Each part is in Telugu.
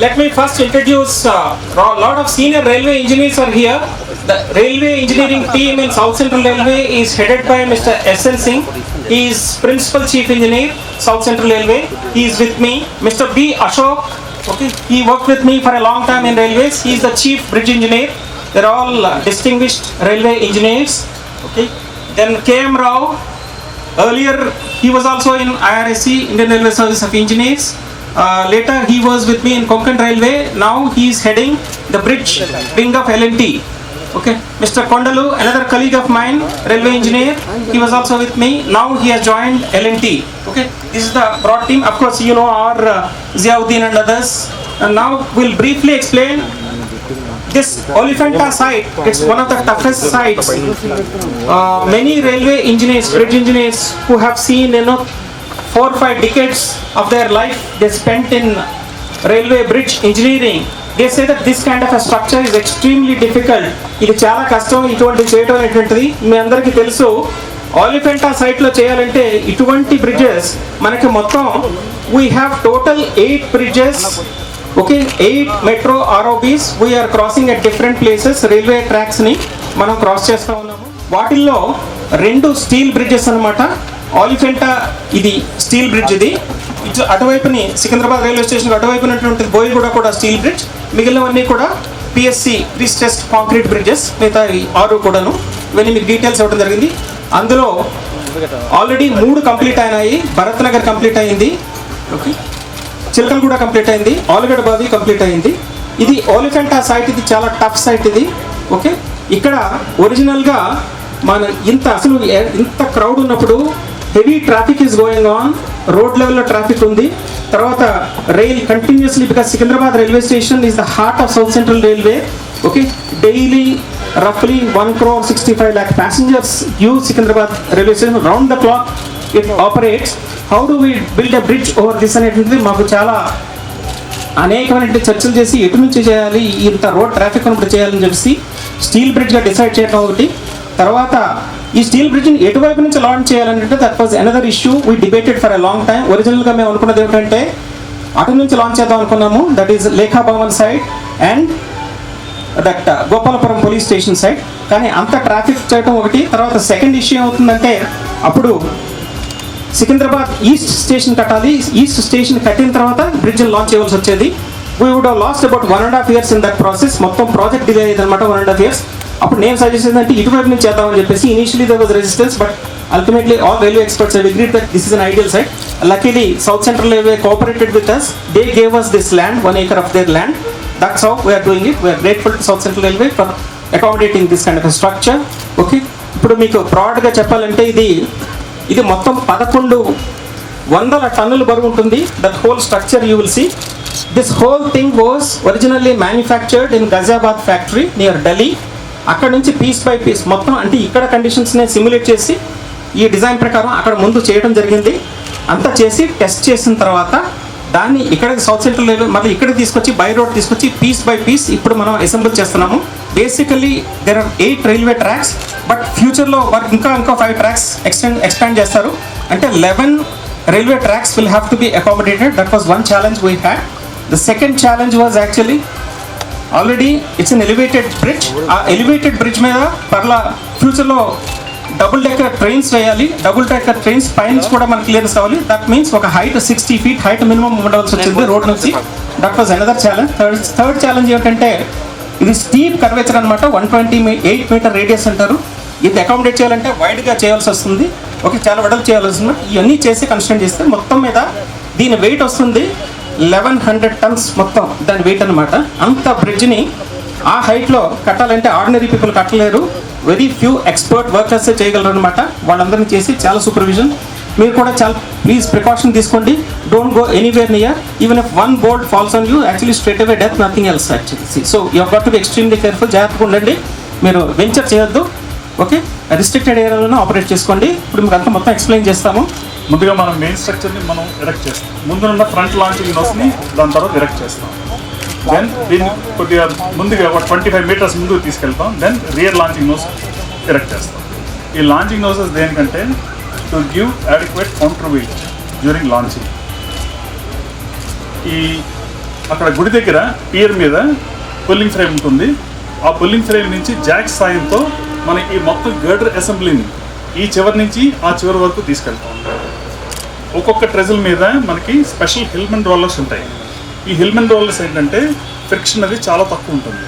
Let me first introduce a lot of senior railway engineers are here. The railway engineering team in South Central Railway is headed by Mr. S.N. Singh. He is Principal Chief Engineer, South Central Railway. He is with me. Mr. B. Ashok, okay, he worked with me for a long time in railways. He is the Chief Bridge Engineer. They are all distinguished railway engineers. Okay. Then K.M. Rao, earlier he was also in IRSC, Indian Railway Service of Engineers. Later he was with me in Konkan Railway. Now he is heading the bridge wing of L&T. Okay, Mr. Kondalu, another colleague of mine, railway engineer, he was also with me. Now he has joined L&T. Okay, this is the broad team. Of course, you know our Ziauddin and others. And now we'll briefly explain this Oliphanta site. It's one of the toughest sites. Many railway engineers, bridge engineers who have seen 4 or 5 decades of their life they spent in railway bridge engineering. They say that this kind of a structure is extremely difficult. ఇది చాలా కష్టం ఇటువంటి చేయడం అనేటువంటిది. మీ అందరికీ తెలుసు Oliphanta site లో చేయాలంటే ఇటువంటి బ్రిడ్జెస్ మనకి మొత్తం we have total 8 bridges. Okay, 8 metro ROBs we are crossing at different places. Railway tracks ని మనం క్రాస్ చేస్తా ఉన్నాము. వాటిల్లో 2 స్టీల్ బ్రిడ్జెస్ అన్నమాట. Oliphanta ఇది స్టీల్ బ్రిడ్జ్, ఇది అటువైపుని సికింద్రాబాద్ రైల్వే స్టేషన్ అటువైపునటువంటి బోయిగూడ కూడా స్టీల్ బ్రిడ్జ్, మిగిలినవన్నీ కూడా పిఎస్సి ప్రీస్ట్రెస్డ్ కాంక్రీట్ బ్రిడ్జెస్, మిగతా 6 కూడాను. ఇవన్నీ మీకు డీటెయిల్స్ ఇవ్వడం జరిగింది. అందులో ఆల్రెడీ 3 కంప్లీట్ అయినాయి. భరత్ నగర్ కంప్లీట్ అయింది, ఓకే, చిలకల్ కూడా కంప్లీట్ అయింది, ఆలుగడ్డ బావి కంప్లీట్ అయింది. ఇది Oliphanta సైట్, ఇది చాలా టఫ్ సైట్ ఇది. ఓకే, ఇక్కడ ఒరిజినల్గా మన అసలు ఇంత క్రౌడ్ ఉన్నప్పుడు heavy traffic is going on, road లెవెల్లో ట్రాఫిక్ ఉంది. తర్వాత rail continuously, because Secunderabad railway station is the heart of south central railway. Okay, daily roughly 1,65,00,000 passengers use Secunderabad railway station. Round the clock it operates. How do we build a bridge over this అనేటువంటిది మాకు చాలా అనేకమైన చర్చలు చేసి ఎటు నుంచి చేయాలి, ఇంత రోడ్ ట్రాఫిక్ ఉన్నప్పుడు చేయాలని చెప్పేసి స్టీల్ బ్రిడ్జ్గా డిసైడ్ చేయడం ఒకటి. తర్వాత ఈ స్టీల్ బ్రిడ్జ్ని ఎటువైపు నుంచి లాంచ్ చేయాలంటే that was another issue we debated for a long time. ఒరిజినల్గా మేము అనుకున్నది ఏమిటంటే అటు నుంచి లాంచ్ చేద్దాం అనుకున్నాము, that is Lekha Bhavan side and that Gopalapuram police station side. కానీ అంత ట్రాఫిక్ చేయడం ఒకటి. తర్వాత సెకండ్ ఇష్యూ ఏమవుతుందంటే అప్పుడు సికింద్రాబాద్ ఈస్ట్ స్టేషన్ కట్టాలి. ఈస్ట్ స్టేషన్ కట్టిన తర్వాత బ్రిడ్జ్ని లాంచ్ చేయవలసి వచ్చేది. We would have lost about 1.5 years in that process. మొత్తం ప్రాజెక్ట్ డిలే అయ్యేది అనమాట 1.5 years. అప్పుడు నేను సజెస్ట్ చేసిందంటే ఇటువైపు నుంచి చేద్దామని చెప్పేసి. Initially there was resistance, but ultimately all railway experts have agreed that this is an ideal site. Luckily South Central Railway cooperated with us. They gave us this land, 1 acre of their land. That's how we are doing it. We are grateful to South Central Railway for accommodating this kind of a structure. Okay, ఇప్పుడు మీకు బ్రాడ్గా చెప్పాలంటే ఇది మొత్తం 1100 టన్నుల బరువు ఉంటుంది. That whole structure you will see. This whole thing was originally manufactured in Ghaziabad factory near Delhi. అక్కడ నుంచి పీస్ బై పీస్ మొత్తం అంటే ఇక్కడ కండిషన్స్ని సిమ్యులేట్ చేసి ఈ డిజైన్ ప్రకారం అక్కడ ముందు చేయడం జరిగింది. అంతా చేసి టెస్ట్ చేసిన తర్వాత దాన్ని ఇక్కడ సౌత్ సెంట్రల్ రైల్వే మళ్ళీ ఇక్కడ తీసుకొచ్చి బై రోడ్ తీసుకొచ్చి పీస్ బై పీస్ ఇప్పుడు మనం అసెంబుల్ చేస్తున్నాము. Basically there are 8 railway tracks, but ఫ్యూచర్లో వర్క్ ఇంకా 5 ట్రాక్స్ ఎక్స్పాండ్ చేస్తారు. అంటే 11 railway tracks will have to be accommodated. That was one challenge we had. The second challenge was actually already it's an elevated bridge. ఆ ఎలివేటెడ్ బ్రిడ్జ్ మీద పర్లా ఫ్యూచర్లో డబుల్ డెక్కర్ ట్రైన్స్ వేయాలి. డబుల్ డెక్కర్ ట్రైన్స్ పైన కూడా మనకి క్లియరెన్స్ కావాలి. దట్ మీన్స్ ఒక హైట్ 60 feet హైట్ మినిమం ఉండవలసి వచ్చింది రోడ్ నుంచి. That was another challenge. Third challenge ఏంటంటే ఇది స్టీప్ కర్వేచర్ అనమాట. 128 meter రేడియస్ అంటారు. ఇది అకామిడేట్ చేయాలంటే వైడ్గా చేయాల్సి వస్తుంది. ఓకే, చాలా వెడల్పు చేయాల్సి వస్తుంది. ఇవన్నీ చేసి కన్స్ట్రక్ట్ చేస్తే మొత్తం మీద దీని వెయిట్ వస్తుంది 1100 tons మొత్తం దాని వెయిట్ అనమాట. అంత బ్రిడ్జ్ని ఆ హైట్లో కట్టాలంటే ఆర్డినరీ పీపుల్ కట్టలేరు. వెరీ ఫ్యూ ఎక్స్పర్ట్ వర్కర్సే చేయగలరు అనమాట. వాళ్ళందరినీ చేసి చాలా సూపర్విజన్. మీరు కూడా చాలా ప్లీజ్ ప్రికాషన్ తీసుకోండి. Don't go anywhere near. Even if 1 bolt falls on you, actually straight away death, nothing else actually. So you have got to be extremely careful. జాగ్రత్తగా ఉండండి. మీరు వెంచర్ చేయొద్దు. ఓకే, రిస్ట్రిక్టెడ్ ఏరియాలోనే ఆపరేట్ చేసుకోండి. ఇప్పుడు మీకు అంతా మొత్తం ఎక్స్ప్లెయిన్ చేస్తాము. ముందుగా మనం మెయిన్ స్ట్రక్చర్ని మనం ఎరెక్ట్ చేస్తాం. ముందున్న ఫ్రంట్ లాంచింగ్ నోస్ని దాని తర్వాత ఎరెక్ట్ చేస్తాం. దెన్ దీన్ని కొద్దిగా ముందుగా ఒక 25 meters ముందుకు తీసుకెళ్తాం. Then rear launching nose erect చేస్తాం. ఈ లాంచింగ్ నోసెస్ దేనికంటే to give adequate counterweight during launching. ఈ అక్కడ గుడి దగ్గర పియర్ మీద పుల్లింగ్ ఫ్రేమ్ ఉంటుంది. ఆ పుల్లింగ్ ఫ్రేమ్ నుంచి జాక్ సాయంతో మనం ఈ మొత్తం గర్డర్ అసెంబ్లీని ఈ చివరి నుంచి ఆ చివరి వరకు తీసుకెళ్తాం. ఒక్కొక్క ట్రెజల్ మీద మనకి స్పెషల్ హిల్మెన్ రోలర్స్ ఉంటాయి. ఈ హిల్మెన్ రోలర్స్ ఏంటంటే ఫ్రిక్షన్ అది చాలా తక్కువ ఉంటుంది.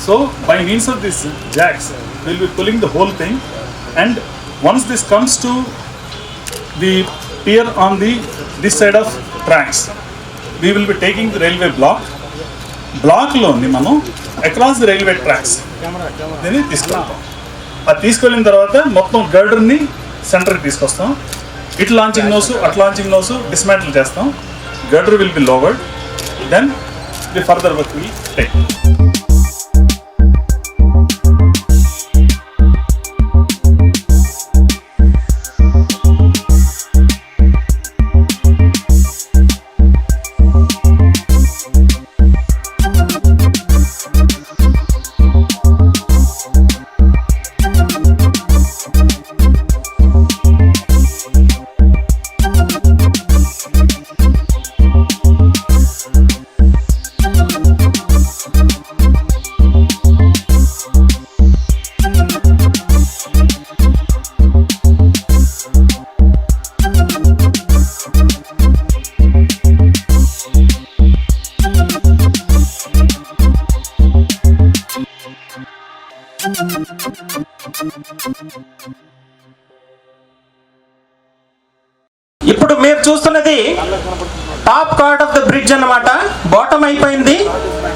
So by means of this jacks will be pulling the whole thing. And once this comes to the pier on this side of tracks, we will be taking the railway బ్లాక్లోని మనం అక్రాస్ ది రైల్వే ట్రాక్స్ దీన్ని తీసుకెళ్తాం. అది తీసుకెళ్ళిన తర్వాత మొత్తం గర్డర్ని సెంటర్కి తీసుకొస్తాం. It launching nose at launching nose dismantle చేస్తాం. Girder will be lowered. Then the further work will take. ఇప్పుడు మీరు చూస్తున్నది top guard of the bridge అన్నమాట. బాటమ్ అయిపోయింది,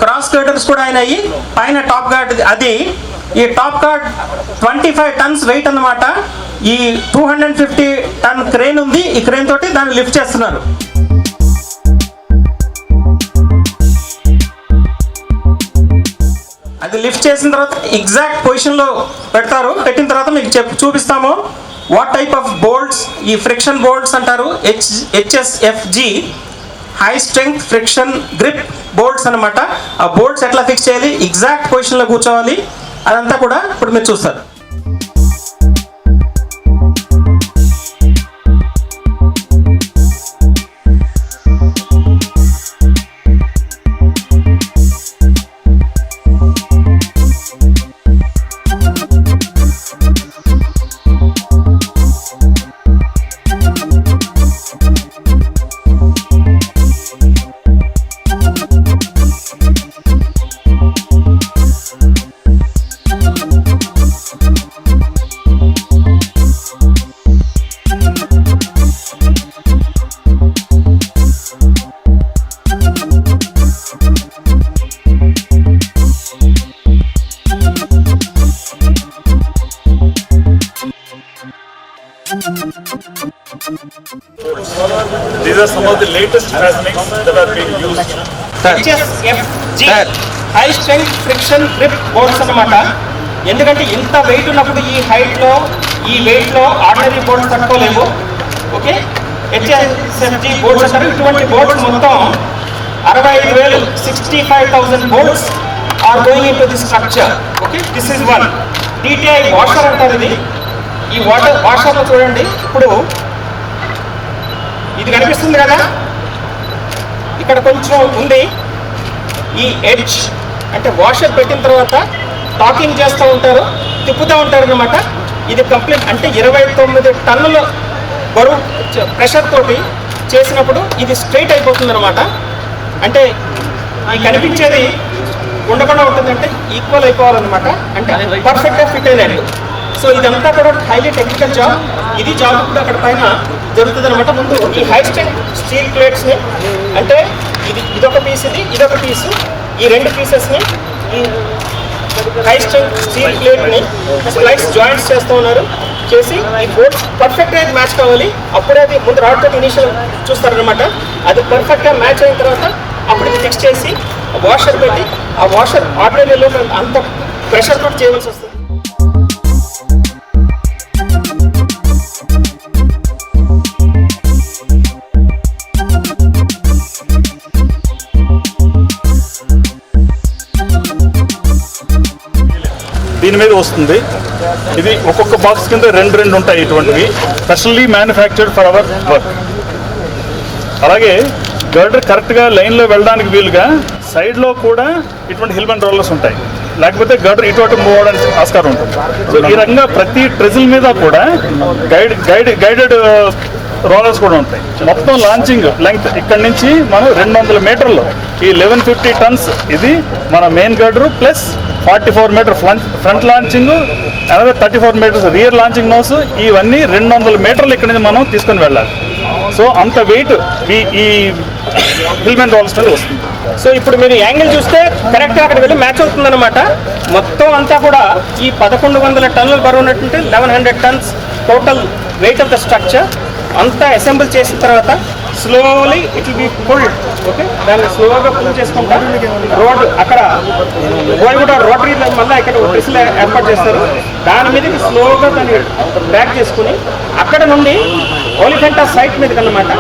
క్రాస్ గర్డర్స్ కూడా అయినాయి. పైన టాప్ గార్డ్ అది. ఈ టాప్ గార్డ్ 25 tons వెయిట్ అన్నమాట. ఈ 250 ton క్రేన్ ఉంది. ఈ క్రేన్ తోటి దాన్ని లిఫ్ట్ చేస్తున్నారు. అది లిఫ్ట్ చేసిన తర్వాత ఎగ్జాక్ట్ పొజిషన్లో పెడతారు. పెట్టిన తర్వాత మీకు చూపిస్తాము వాట్ టైప్ ఆఫ్ బోల్ట్స్. ఈ ఫ్రిక్షన్ బోల్ట్స్ అంటారు, HSFG. High strength friction grip bolts అనమాట. ఆ బోల్ట్స్ ఎట్లా ఫిక్స్ చేయాలి, ఎగ్జాక్ట్ పొజిషన్లో కూర్చోవాలి, అదంతా కూడా ఇప్పుడు మీరు చూస్తారు. These are some of the latest fastenings that are being used. HSFG high strength friction grip bolts అన్నమాట. ఎందుకంటే ఇంత వెయిట్ ఉన్నప్పుడు ఈ హైట్లో ఈ వెయిట్లో ఆర్డినరీ బోల్ట్స్ తట్టుకోలేవు. ఓకే, HSFG బోల్ట్స్ అంటారు. ఇటువంటి బోల్ట్స్ మొత్తం 65,000 65,000 bolts are going in to the structure. Okay, this is one. DTI washer అంటారు ఇది. ఈ వాషర్లో చూడండి, ఇప్పుడు ఇది కనిపిస్తుంది కదా, ఇక్కడ కొంచెం ఉంది. ఈ ఎడ్జ్ అంటే వాషర్ పెట్టిన తర్వాత టాకింగ్ చేస్తూ ఉంటారు, తిప్పుతూ ఉంటారు అనమాట. ఇది కంప్లీట్ అంటే 29 టన్నుల బరువు ప్రెషర్ తోటి చేసినప్పుడు ఇది స్ట్రైట్ అయిపోతుంది అనమాట. అంటే ఈ కనిపించేది ఉండకుండా ఉంటుందంటే ఈక్వల్ అయిపోవాలన్నమాట, అంటే పర్ఫెక్ట్గా ఫిట్ అయినట్టు. సో ఇదంతా కూడా హైలీ టెక్నికల్ జాబ్. ఇది జాబ్ కూడా అక్కడ పైన జరుగుతుంది అనమాట. ముందు ఈ హై స్ట్రెంగ్త్ స్టీల్ ప్లేట్స్ని, అంటే ఇదొక పీస్, ఇదొక పీసు, ఈ రెండు పీసెస్ని ఈ హై స్ట్రెంగ్త్ స్టీల్ ప్లేట్ని స్ప్లైస్ జాయింట్స్ చేస్తూ ఉన్నారు. చేసి ఈ బోల్ట్స్ పర్ఫెక్ట్గా మ్యాచ్ కావాలి. అప్పుడే అది ముందు రాడ్తో ఇనిషియల్ చూస్తారనమాట. అది పర్ఫెక్ట్గా మ్యాచ్ అయిన తర్వాత అప్పుడు ఇది ఫిక్స్ చేసి వాషర్ పెట్టి, ఆ వాషర్ ఆర్డినరీలో అంత ప్రెషర్ తోటి చేయవలసి వస్తుంది. దీని మీద వస్తుంది. ఇది ఒక్కొక్క బాక్స్ కింద రెండు ఉంటాయి ఇటువంటివి, specially manufactured for hour work. అలాగే గర్డర్ కరెక్ట్గా లైన్లో వెళ్ళడానికి వీలుగా సైడ్లో కూడా ఇటువంటి హిల్మెన్ రోలర్స్ ఉంటాయి, లేకపోతే గర్డర్ ఇటువంటి మూవ్ అవడానికి ఆస్కారం ఉంటుంది. సో ఈ రకంగా ప్రతి ట్రెజిల్ మీద కూడా గైడెడ్ రోలర్స్ కూడా ఉంటాయి. మొత్తం లాంచింగ్ లెంగ్త్ ఇక్కడ నుంచి మనం 200 మీటర్లు, ఈ 1150 టన్స్ ఇది మన main girder plus 44 metre front launching, అలాగే 34 మీటర్స్ రియర్ లాంచింగ్ నోస్, ఇవన్నీ 200 మీటర్లు ఇక్కడ నుంచి మనం తీసుకొని వెళ్ళాలి. సో అంత వెయిట్ ఈ హిల్మెన్ రోలర్స్ మీద వస్తుంది. సో ఇప్పుడు మీరు యాంగిల్ చూస్తే కరెక్ట్గా అక్కడ వెళ్ళి మ్యాచ్ అవుతుందన్నమాట. మొత్తం అంతా కూడా ఈ 1100 టన్నుల బరువు ఉన్నట్టుంటే 1100 turns total weight of the structure అంతా అసెంబుల్ చేసిన తర్వాత slowly it will be pulled. Okay, దాన్ని స్లోగా పుల్ చేసుకుంటారు. రోడ్ అక్కడ కూడా రోటరీ మళ్ళీ ఇక్కడ ట్రిస్లు ఏర్పాటు చేస్తారు. దాని మీదకి స్లోగా దాన్ని బ్యాక్ చేసుకుని అక్కడ నుండి ఓలిఫెంటా సైట్ మీదకి అన్నమాట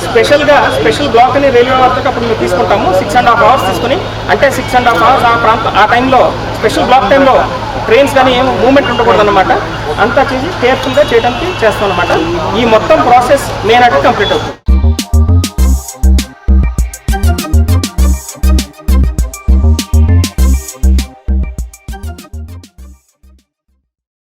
స్పెషల్ బ్లాక్ అని రైల్వే వార్తకు అప్పుడు మేము తీసుకుంటాము. 6.5 hours తీసుకుని, అంటే 6.5 hours ఆ టైంలో స్పెషల్ బ్లాక్ టైంలో ట్రైన్స్ కానీ ఏం మూవ్మెంట్ ఉండకూడదు అనమాట. అంతా చేసి కేర్ఫుల్గా చేయడానికి చేస్తాం అనమాట. ఈ మొత్తం ప్రాసెస్ మే నాటికి కంప్లీట్ అవుతుంది.